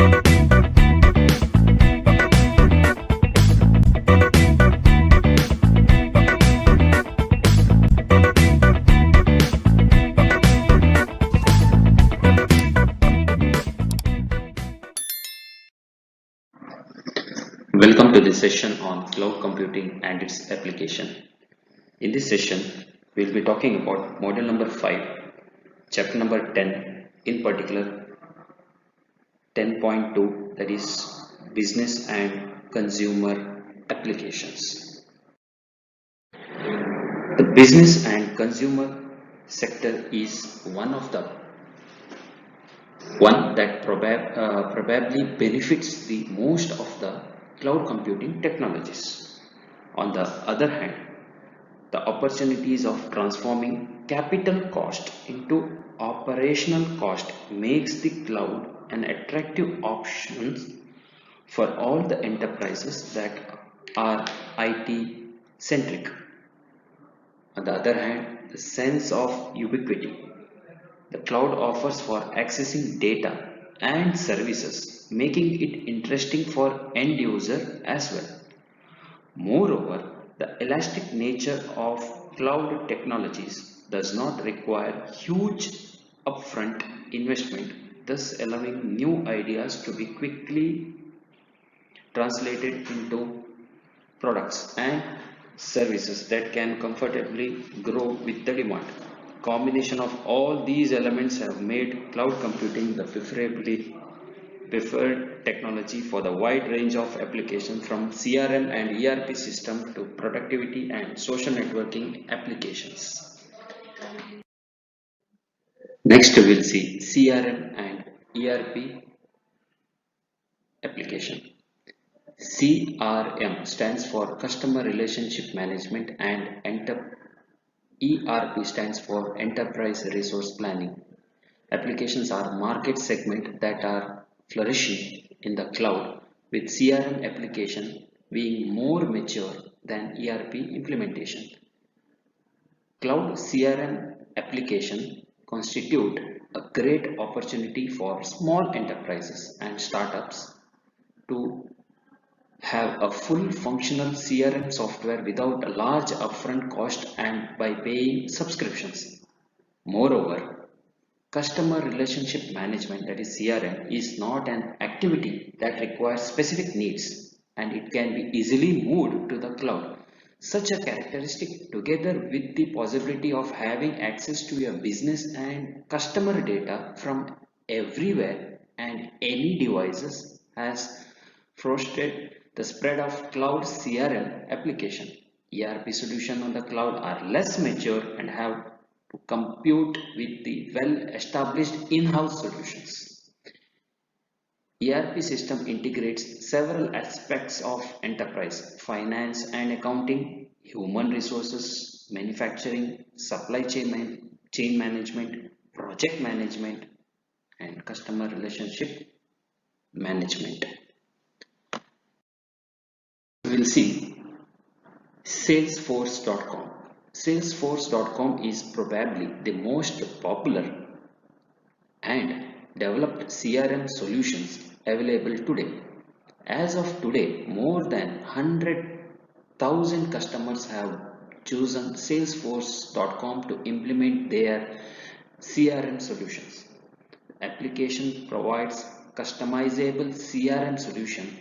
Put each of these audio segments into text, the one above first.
Welcome to this session on cloud computing and its application. In this session, we'll be talking about module number 5, chapter number 10, in particular 10.2, that is business and consumer applications. The business and consumer sector is one that probably benefits the most of the cloud computing technologies. On the other hand, the opportunities of transforming capital cost into operational cost makes the cloud an attractive option for all the enterprises that are IT centric. On the other hand, the sense of ubiquity the cloud offers for accessing data and services, making it interesting for end user as well. Moreover, the elastic nature of cloud technologies does not require huge upfront investment, thus allowing new ideas to be quickly translated into products and services that can comfortably grow with the demand. Combination of all these elements have made cloud computing the preferred technology for the wide range of applications from CRM and ERP system to productivity and social networking applications. Next we will see CRM and ERP application. CRM stands for Customer Relationship Management and ERP stands for Enterprise Resource Planning. Applications are market segment that are flourishing in the cloud with CRM application being more mature than ERP implementation. Cloud CRM application constitute a great opportunity for small enterprises and startups to have a full functional CRM software without a large upfront cost and by paying subscriptions. Moreover, customer relationship management, that is CRM, is not an activity that requires specific needs and it can be easily moved to the cloud. Such a characteristic, together with the possibility of having access to your business and customer data from everywhere and any devices, has fostered the spread of cloud CRM application. ERP solutions on the cloud are less mature and have to compute with the well-established in-house solutions. ERP system integrates several aspects of enterprise, finance and accounting, human resources, manufacturing, chain management, project management, and customer relationship management. We will see Salesforce.com. Salesforce.com is probably the most popular and developed CRM solutions available today. As of today, more than 100,000 customers have chosen Salesforce.com to implement their CRM solutions. The application provides customizable CRM solution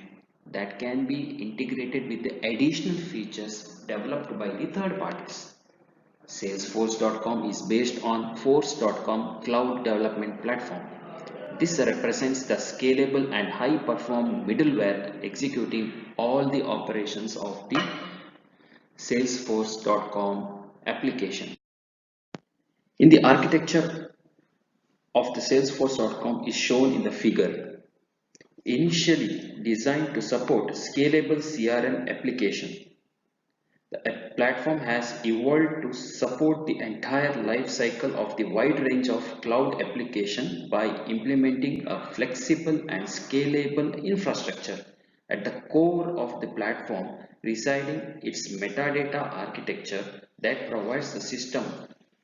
that can be integrated with the additional features developed by the third parties. Salesforce.com is based on Force.com cloud development platform. This represents the scalable and high perform middleware executing all the operations of the Salesforce.com application. In the architecture of the Salesforce.com is shown in the figure. Initially designed to support scalable CRM application, the platform has evolved to support the entire life cycle of the wide range of cloud application by implementing a flexible and scalable infrastructure. At the core of the platform residing its metadata architecture that provides the system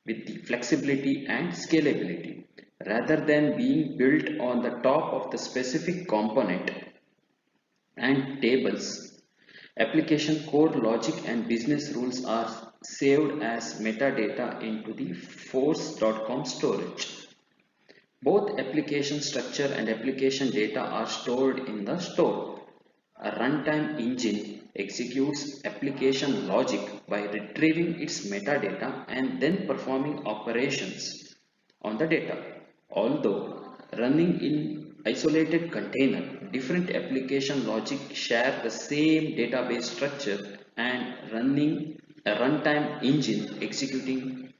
with the flexibility and scalability. rather than being built on the top of the specific component and tables. Application code logic and business rules are saved as metadata into the force.com storage. Both application structure and application data are stored in the store. A runtime engine executes application logic by retrieving its metadata and then performing operations on the data. Although running in isolated container, different application logic share the same database structure, and running a runtime engine executing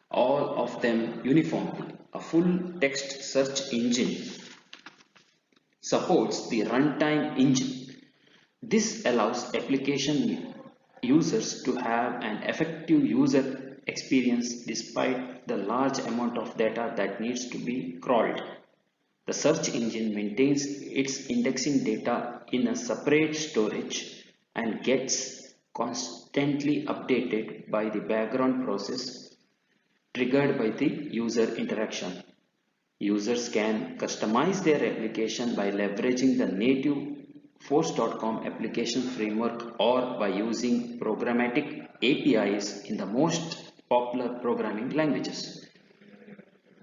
all of them uniformly. A full text search engine supports the runtime engine. This allows application users to have an effective user experience despite the large amount of data that needs to be crawled. The search engine maintains its indexing data in a separate storage and gets constantly updated by the background process triggered by the user interaction. Users can customize their application by leveraging the native Force.com application framework or by using programmatic APIs in the most popular programming languages.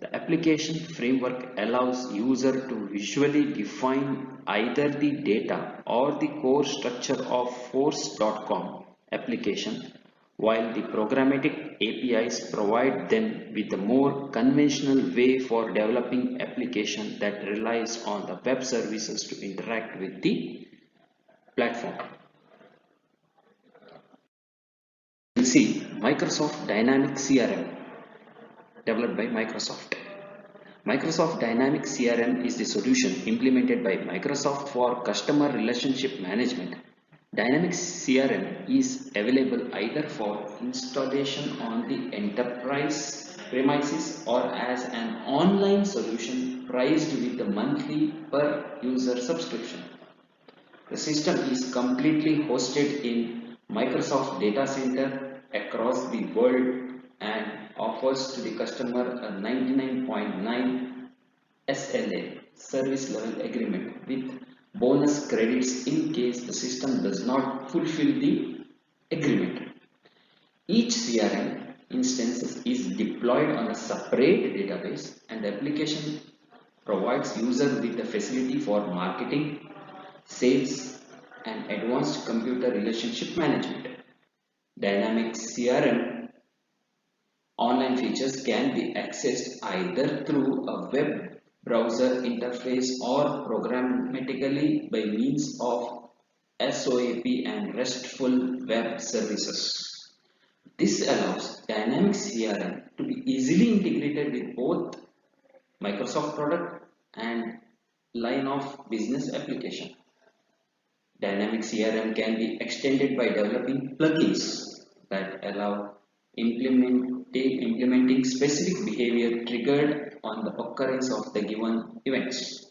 The application framework allows user to visually define either the data or the core structure of Force.com application, while the programmatic APIs provide them with a more conventional way for developing application that relies on the web services to interact with the platform. You see Microsoft Dynamics CRM developed by Microsoft. Microsoft Dynamics CRM is the solution implemented by Microsoft for customer relationship management. Dynamics CRM is available either for installation on the enterprise premises or as an online solution priced with a monthly per user subscription. The system is completely hosted in Microsoft data center across the world and offers to the customer a 99.9 SLA service level agreement with bonus credits in case the system does not fulfill the agreement. Each CRM instance is deployed on a separate database, and the application provides user with the facility for marketing, sales, and advanced computer relationship management. Dynamics CRM online features can be accessed either through a web browser interface or programmatically by means of SOAP and RESTful web services. This allows Dynamics CRM to be easily integrated with both Microsoft product and line of business application. Dynamics CRM can be extended by developing plugins that allow implementing specific behavior triggered on the occurrence of the given events.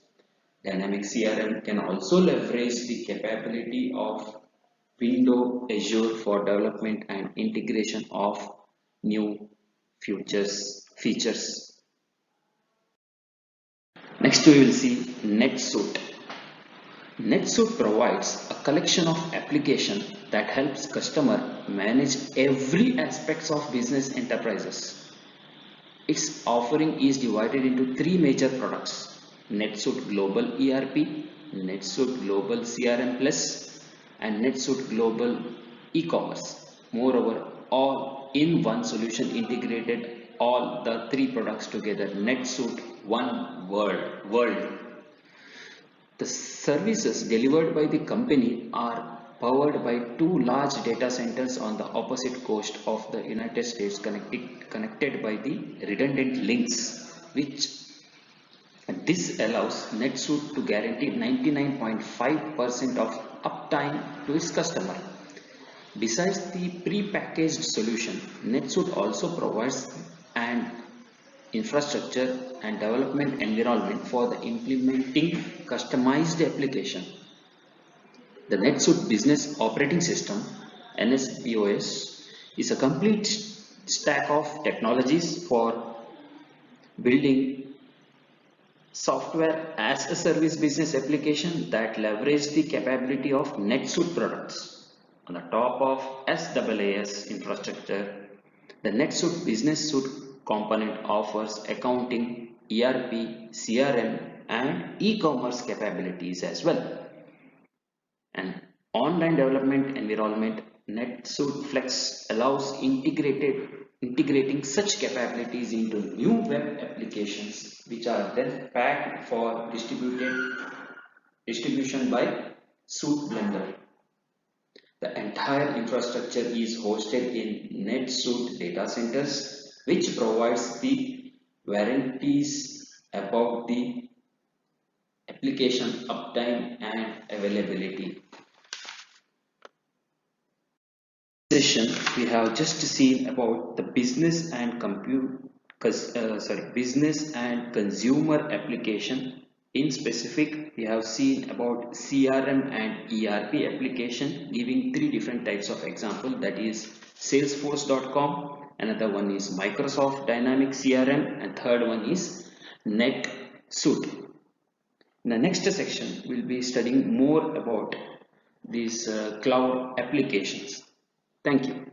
Dynamics CRM can also leverage the capability of Windows Azure for development and integration of new features. Next we will see NetSuite. NetSuite provides a collection of applications that helps customer manage every aspects of business enterprises. Its offering is divided into three major products: NetSuite Global ERP, NetSuite Global CRM Plus, and NetSuite Global E-commerce. Moreover, all in one solution integrated all the three products together. NetSuite One World. The services delivered by the company are powered by two large data centers on the opposite coast of the United States connected by the redundant links, which this allows NetSuite to guarantee 99.5% of uptime to its customer. Besides the pre-packaged solution, NetSuite also provides an infrastructure and development environment for the implementing customized application. The NetSuite Business Operating System (NSBOS) is a complete stack of technologies for building software as a service business application that leverage the capability of NetSuite products. On the top of SaaS infrastructure, the NetSuite Business Suite component offers accounting, ERP, CRM, and e-commerce capabilities as well. An online development environment, NetSuite Flex allows integrating such capabilities into new web applications which are then packed for distribution by Suite Blender. The entire infrastructure is hosted in NetSuite data centers, which provides the warranties about the application uptime and availability. Session we have just seen about the business and consumer application. In specific, we have seen about CRM and ERP application, giving three different types of example, that is salesforce.com, another one is Microsoft Dynamics CRM, and third one is NetSuite. In the next section we'll be studying more about these cloud applications. Thank you.